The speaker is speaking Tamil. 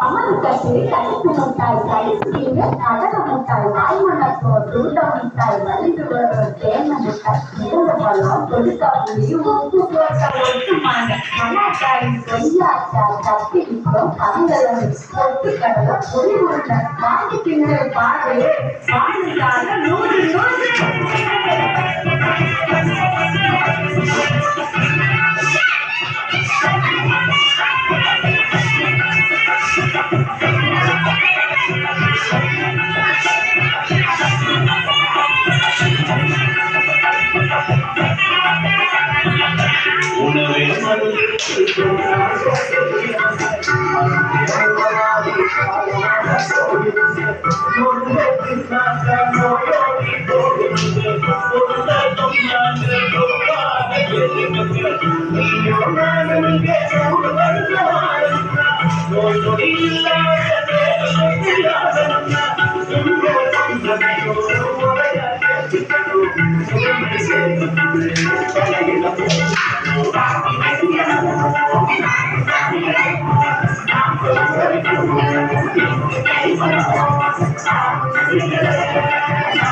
அமலுக்கட்டு கடுப்பு முட்டாய் கழிப்பீங்க கடக முட்டாய் வாய்மண்டப்போ துருட முட்டாய் வலிந்து வரும் தேன முட்டாய் இறந்த பழம் கொடுக்க புளி உப்பு போட்ட ஒட்டு மாங்க மணக்காய் கொய்யாக்காய் கத்திரிப்பம் கங்கலமை ஒட்டு கடலை பொறி உருண்டை வாங்கி தின்னு பாரு வாங்கிட்டாங்க 100 Thank you.